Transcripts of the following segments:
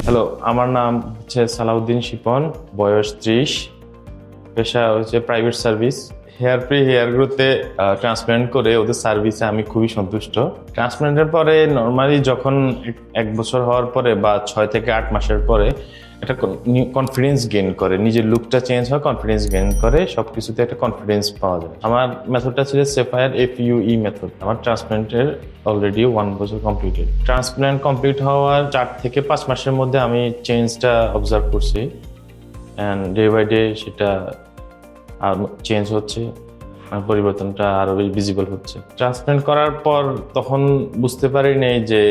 Hello, আমার নাম হচ্ছে সালাউদ্দিন শিপন, বয়স 30, পেশা হচ্ছে private service. Hair free hair গ্রোথে ট্রান্সপ্লান্ট করে ওদের সার্ভিসে আমি খুবই সন্তুষ্ট। ট্রান্সপ্লান্টের পরে নর্মালি যখন 1 বছর হওয়ার পরে বা 6 থেকে 8 মাসের পরে একটা কনফিডেন্স গেইন করে, নিজের লুকটা চেঞ্জ হয়, কনফিডেন্স গেইন করে, সবকিছুতে একটা কনফিডেন্স পাওয়া যায়। আমার মেথডটা ছিল সেফায়ার FUE মেথড। আমার ট্রান্সপ্লান্টের অলরেডি 1 বছর কমপ্লিটেড। ট্রান্সপ্লান্ট কমপ্লিট হওয়ার 4 থেকে 5 মাসের মধ্যে আমি চেঞ্জটা অবজার্ভ করছি, অ্যান্ড ডে বাই ডে সেটা চেঞ্জ হচ্ছে, পরিবর্তনটা আরো ভিজিবল হচ্ছে। ট্রান্সপ্লান্ট করার পর তখন বুঝতে পারিনি যে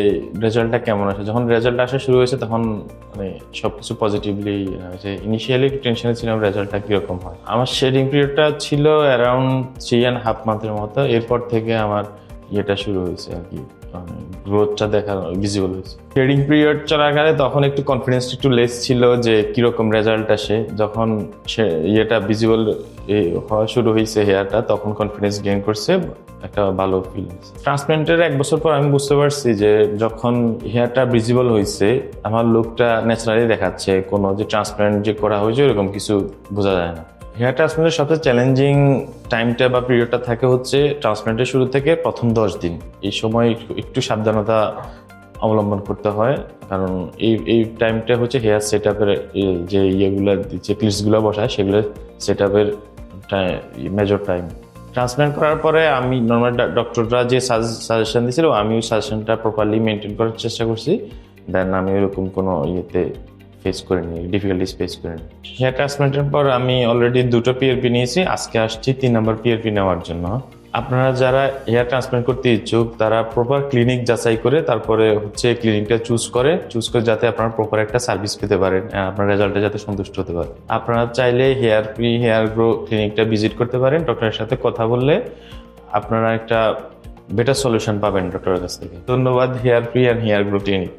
রেজাল্টটা কেমন আসে। যখন রেজাল্ট আসা শুরু হয়েছে তখন মানে সবকিছু পজিটিভলি, যে ইনিশিয়ালি টেনশনে ছিলাম রেজাল্টটা কিরকম হয়। আমার শেডিং পিরিয়ডটা ছিল অ্যারাউন্ড 3.5 মান্থের মতো। এরপর থেকে আমার ইয়েটা শুরু হয়েছে আর কি, গ্রোথটা দেখা ভিজিবল হয়েছে। ট্রেডিং পিরিয়ড চলাকালে তখন একটু কনফিডেন্স একটু লেস ছিল যে কিরকম রেজাল্ট আসে। যখন সে ইয়েটা ভিজিবল হওয়া শুরু হয়েছে হেয়ারটা, তখন কনফিডেন্স গেইন করছে, একটা ভালো ফিল হয়েছে। ট্রান্সপ্লান্টের 1 বছর পর আমি বুঝতে পারছি যে যখন হেয়ারটা ভিজিবল হয়েছে আমার লুকটা ন্যাচারালি দেখাচ্ছে, কোনো যে ট্রান্সপ্লান্ট যে করা হয়েছে এরকম কিছু বোঝা যায় না। হেয়ার ট্রান্সপ্লান্টের সবচেয়ে চ্যালেঞ্জিং টাইমটা বা পিরিয়ডটা থাকে হচ্ছে ট্রান্সপ্লান্টের শুরু থেকে প্রথম 10 দিন। এই সময় একটু সাবধানতা অবলম্বন করতে হয়, কারণ এই টাইমটা হচ্ছে হেয়ার সেট আপের যে ইয়েগুলো, যে ক্লিপসগুলো বসায় সেগুলো সেট আপের মেজর টাইম। ট্রান্সপ্লান্ট করার পরে আমি নর্মাল ডক্টররা যে সাজেশন দিয়েছিল আমি ওই সাজেশনটা প্রপারলি মেনটেন করার চেষ্টা করছি। দেন আমি ওরকম কোনো ইয়েতে ফেস করিনি, ডিফিকাল্টিস ফেস করিনি। হেয়ার ট্রান্সপ্লান্টের পর আমি অলরেডি 2টো PRP নিয়েছি, আজকে আসছি 3 নম্বর PRP নেওয়ার জন্য। আপনারা যারা হেয়ার ট্রান্সপ্লান্ট করতে ইচ্ছুক তারা প্রপার ক্লিনিক যাচাই করে তারপরে হচ্ছে ক্লিনিকটা চুজ করে যাতে আপনারা প্রপার একটা সার্ভিস পেতে পারেন, আপনার রেজাল্টে যাতে সন্তুষ্ট হতে পারেন। আপনারা চাইলে হেয়ার ফ্রি হেয়ার গ্রো ক্লিনিকটা ভিজিট করতে পারেন। ডক্টরের সাথে কথা বললে আপনারা একটা বেটার সলিউশন পাবেন ডক্টরের কাছ থেকে। ধন্যবাদ hair free and hair grow clinic.